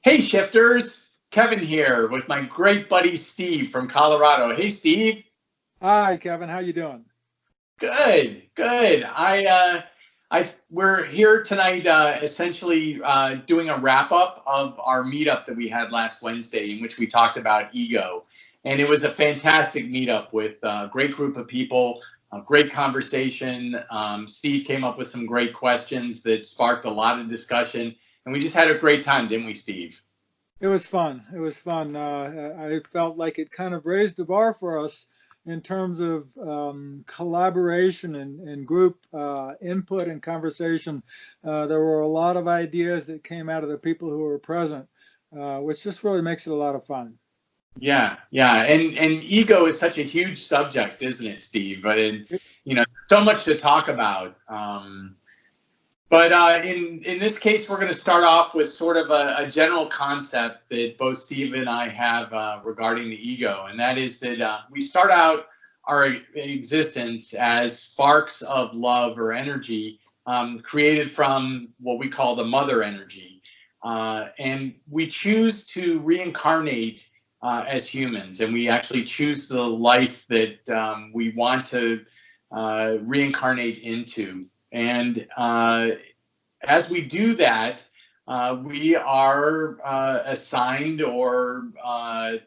Hey shifters, Kevin here with my great buddy Steve from Colorado. Hey Steve. Hi, Kevin. How you doing? Good, good. We're here tonight, essentially doing a wrap up of our meetup that we had last Wednesday, in which we talked about ego, and it was a fantastic meetup with a great group of people, a great conversation. Steve came up with some great questions that sparked a lot of discussion, and we just had a great time, didn't we, Steve? It was fun. It was fun. I felt like it kind of raised the bar for us in terms of collaboration and group input and conversation. There were a lot of ideas that came out of the people who were present, which just really makes it a lot of fun. Yeah, yeah, and ego is such a huge subject, isn't it, Steve? But so much to talk about. But in this case, we're going to start off with sort of a general concept that both Steve and I have regarding the ego, and that is that we start out our existence as sparks of love or energy created from what we call the mother energy, and we choose to reincarnate as humans, and we actually choose the life that we want to reincarnate into. And as we do that, we are assigned or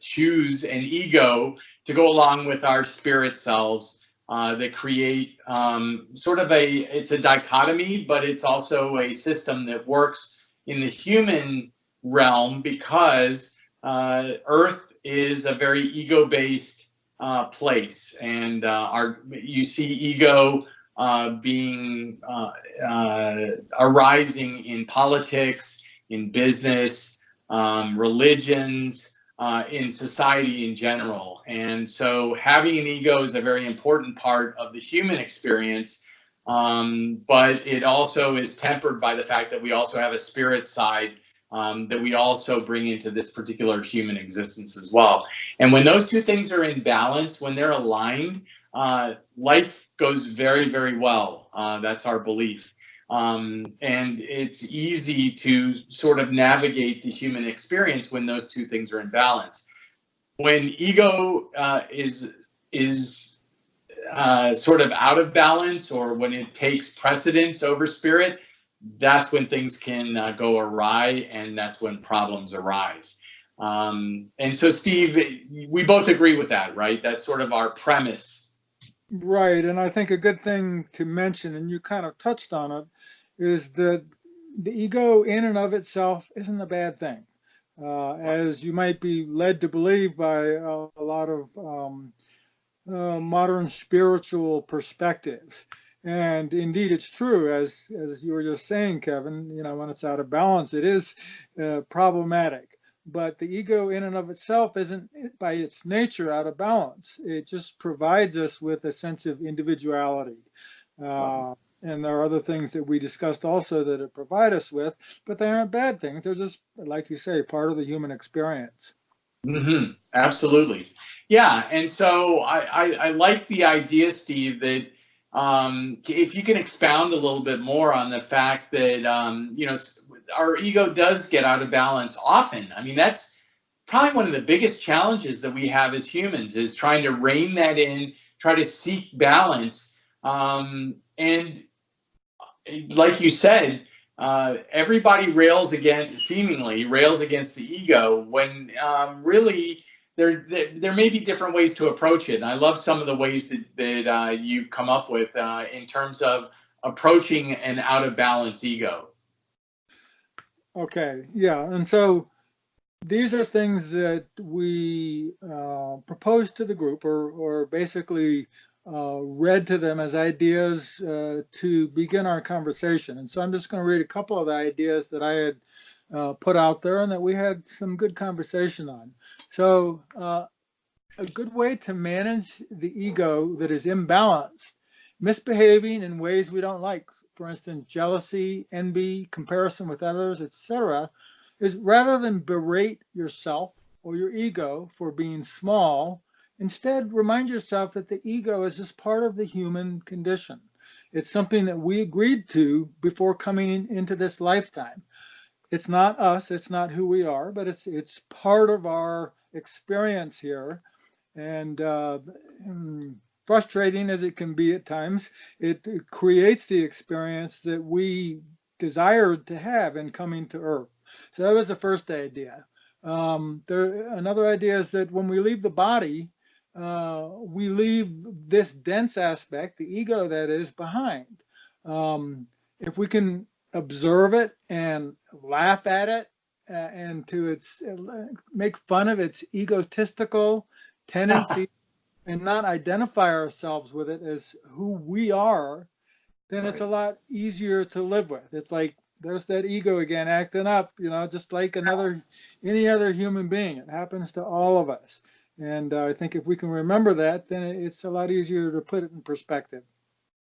choose an ego to go along with our spirit selves that create it's a dichotomy, but it's also a system that works in the human realm because Earth is a very ego-based place, and you see ego being arising in politics, in business, religions, in society in general. And so having an ego is a very important part of the human experience, but it also is tempered by the fact that we also have a spirit side that we also bring into this particular human existence as well. And when those two things are in balance, when they're aligned, life goes very, very well. That's our belief. And it's easy to sort of navigate the human experience when those two things are in balance. When ego is sort of out of balance, or when it takes precedence over spirit, that's when things can go awry, and that's when problems arise. And so, Steve, we both agree with that, right? That's sort of our premise. Right, and I think a good thing to mention, and you kind of touched on it, is that the ego in and of itself isn't a bad thing, as you might be led to believe by a lot of modern spiritual perspectives. And indeed, it's true, as you were just saying, Kevin. When it's out of balance, it is problematic. But the ego in and of itself isn't, by its nature, out of balance. It just provides us with a sense of individuality. And there are other things that we discussed also that it provide us with, but they aren't bad things. They're just, like you say, part of the human experience. Mm-hmm. Absolutely. Yeah. And so I like the idea, Steve, that if you can expound a little bit more on the fact that, our ego does get out of balance often. I mean, that's probably one of the biggest challenges that we have as humans, is trying to rein that in, try to seek balance. And like you said, everybody seemingly rails against the ego, when really there may be different ways to approach it. And I love some of the ways that you've come up with in terms of approaching an out of balance ego. Okay, yeah, and so these are things that we proposed to the group, or basically read to them as ideas to begin our conversation. And so I'm just going to read a couple of the ideas that I had put out there and that we had some good conversation on. So a good way to manage the ego that is imbalanced, misbehaving in ways we don't like, for instance, jealousy, envy, comparison with others, etc., is rather than berate yourself or your ego for being small, instead remind yourself that the ego is just part of the human condition. It's something that we agreed to before coming into this lifetime. it's not us, it's not who we are, but it's part of our experience here. And frustrating as it can be at times, it creates the experience that we desired to have in coming to Earth. So that was the first idea. Another idea is that when we leave the body, we leave this dense aspect, the ego that is, behind. If we can observe it and laugh at it and to its make fun of its egotistical tendency and not identify ourselves with it as who we are, then it's a lot easier to live with. It's like there's that ego again acting up, just like any other human being. It happens to all of us. And I think if we can remember that, then it's a lot easier to put it in perspective.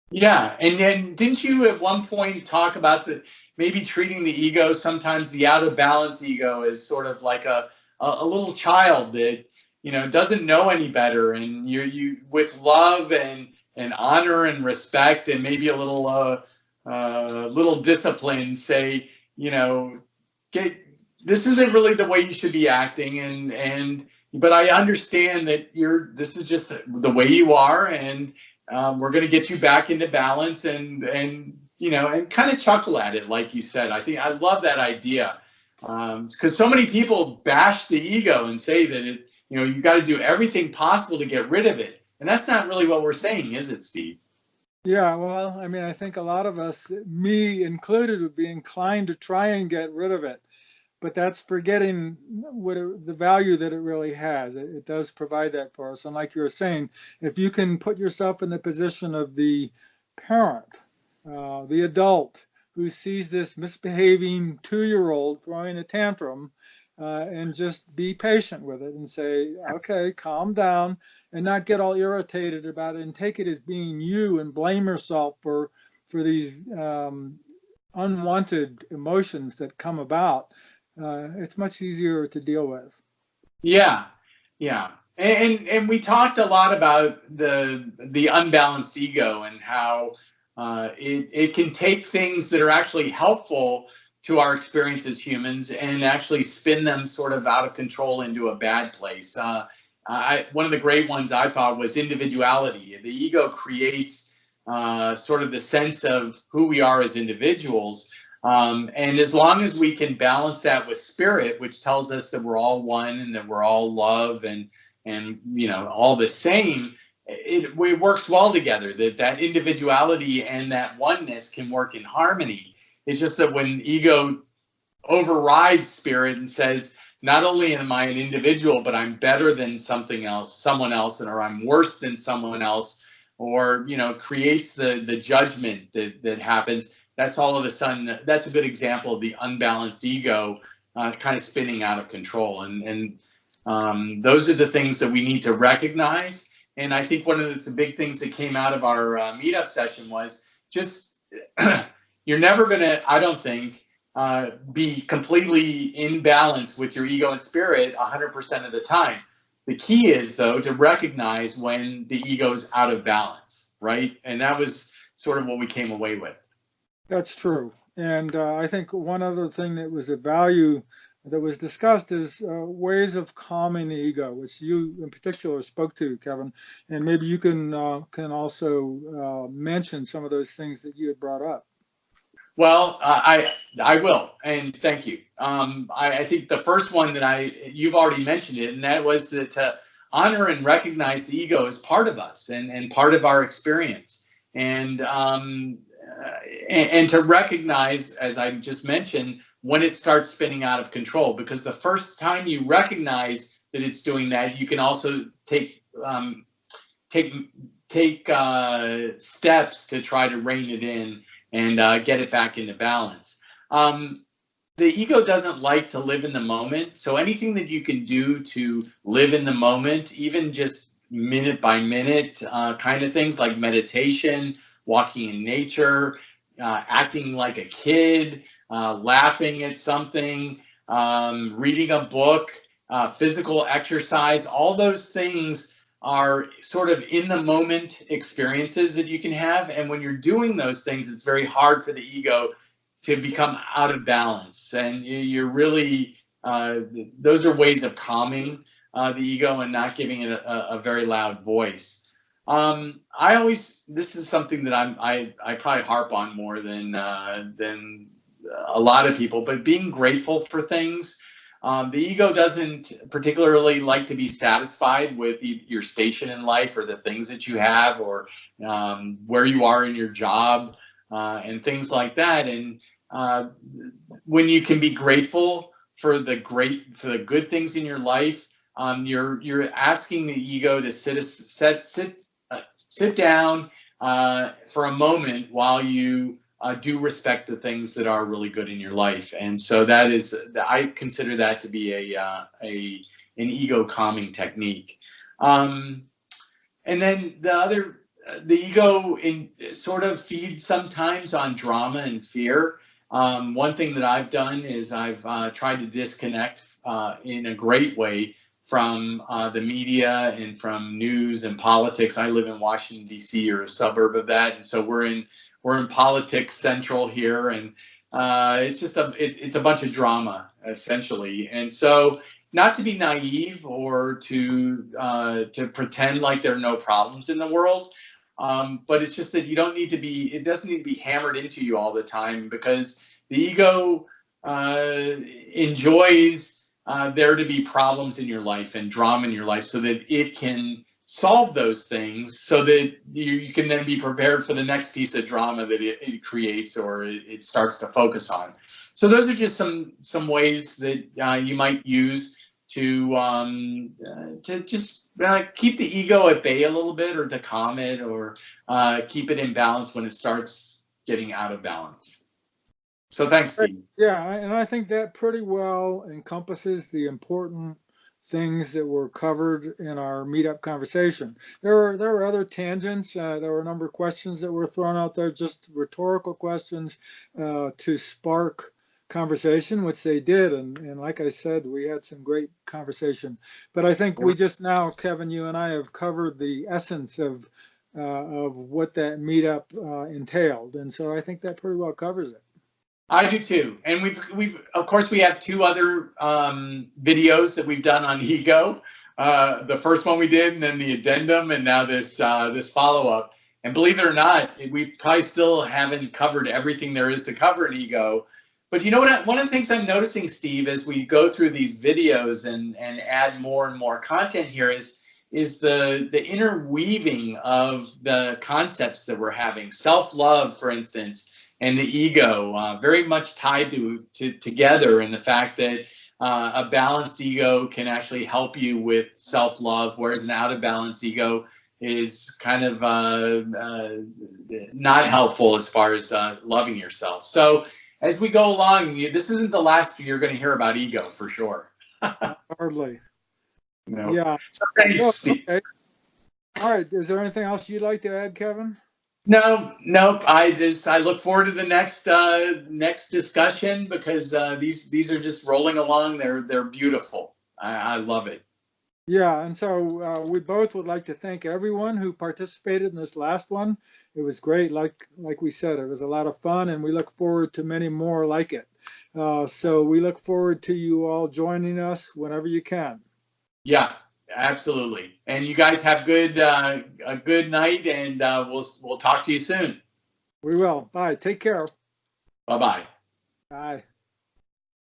Yeah, and then didn't you at one point talk about maybe treating the ego, sometimes the out of balance ego, as sort of like a little child that doesn't know any better, and you with love and honor and respect and maybe a little discipline say, this isn't really the way you should be acting, but I understand that this is just the way you are, and we're going to get you back into balance, and kind of chuckle at it, like you said. I think I love that idea, because so many people bash the ego and say that you got to do everything possible to get rid of it, and that's not really what we're saying, is it, Steve? Yeah, well, I mean, I think a lot of us, me included, would be inclined to try and get rid of it. But that's forgetting the value that it really has. It does provide that for us. And like you were saying, if you can put yourself in the position of the parent, the adult who sees this misbehaving 2-year-old throwing a tantrum, and just be patient with it and say, okay, calm down, and not get all irritated about it and take it as being you and blame yourself for these unwanted emotions that come about. It's much easier to deal with. Yeah, yeah, and we talked a lot about the unbalanced ego and how it can take things that are actually helpful to our experience as humans and actually spin them sort of out of control into a bad place. One of the great ones I thought was individuality. The ego creates sort of the sense of who we are as individuals. And as long as we can balance that with spirit, which tells us that we're all one and that we're all love and all the same, it works well together. That individuality and that oneness can work in harmony. It's just that when ego overrides spirit and says, not only am I an individual, but I'm better than someone else, or I'm worse than someone else, or creates the judgment that happens. That's all of a sudden, that's a good example of the unbalanced ego kind of spinning out of control. And those are the things that we need to recognize. And I think one of the big things that came out of our meetup session was just, you're never going to, I don't think, be completely in balance with your ego and spirit 100% of the time. The key is, though, to recognize when the ego's out of balance, right? And that was sort of what we came away with. That's true. And I think one other thing that was a value that was discussed is ways of calming the ego, which you in particular spoke to, Kevin. And maybe you can also mention some of those things that you had brought up. Well, I will, and thank you. I think the first one that you've already mentioned it, and that was that to honor and recognize the ego as part of us and part of our experience, and to recognize, as I just mentioned, when it starts spinning out of control. Because the first time you recognize that it's doing that, you can also take steps to try to rein it in and get it back into balance. The ego doesn't like to live in the moment. So anything that you can do to live in the moment, even just minute by minute kind of things like meditation, walking in nature, acting like a kid, laughing at something, reading a book, physical exercise, all those things are sort of in the moment experiences that you can have. And when you're doing those things, it's very hard for the ego to become out of balance, and you're really those are ways of calming the ego and not giving it a very loud voice. This is something that I probably harp on more than a lot of people, but being grateful for things. The ego doesn't particularly like to be satisfied with your station in life or the things that you have, or where you are in your job, and things like that. And when you can be grateful for the good things in your life, you're asking the ego to sit down for a moment while you do respect the things that are really good in your life. And so I consider that to be an ego calming technique. And then the ego sort of feeds sometimes on drama and fear. One thing that I've done is I've tried to disconnect in a great way from the media and from news and politics. I live in Washington, D.C., or a suburb of that, and so we're in politics central here, and it's just it's a bunch of drama essentially. And so, not to be naive or to pretend like there are no problems in the world, but it's just that you don't need to be. It doesn't need to be hammered into you all the time, because the ego enjoys there to be problems in your life and drama in your life, so that it can solve those things, so that you can then be prepared for the next piece of drama that it creates or it starts to focus on. So those are just some ways that you might use to just keep the ego at bay a little bit, or to calm it, or keep it in balance when it starts getting out of balance. So thanks, Steve. Yeah, and I think that pretty well encompasses the important things that were covered in our meetup conversation. There were other tangents. There were a number of questions that were thrown out there, just rhetorical questions to spark conversation, which they did. And like I said, we had some great conversation. But I think we just now, Kevin, you and I have covered the essence of what that meetup entailed. And so I think that pretty well covers it. I do too. And we've of course we have two other videos that we've done on ego. The first one we did, and then the addendum, and now this follow-up. And believe it or not, we probably still haven't covered everything there is to cover in ego. But you know what? One of the things I'm noticing, Steve, as we go through these videos and add more and more content here is the interweaving of the concepts that we're having. Self-love, for instance, and the ego, very much tied together, and the fact that a balanced ego can actually help you with self-love, whereas an out-of-balance ego is kind of not helpful as far as loving yourself. So as we go along, this isn't the last you're going to hear about ego, for sure. Hardly. No. Yeah. So thanks, Steve. Okay. All right. Is there anything else you'd like to add, Kevin? No. I look forward to the next discussion, because these are just rolling along. They're beautiful. I love it. Yeah, and so we both would like to thank everyone who participated in this last one. It was great. Like we said, it was a lot of fun, and we look forward to many more like it. So we look forward to you all joining us whenever you can. Yeah, absolutely. And you guys have a good night, and we'll talk to you soon. We will. Bye. Take care. Bye-bye. Bye.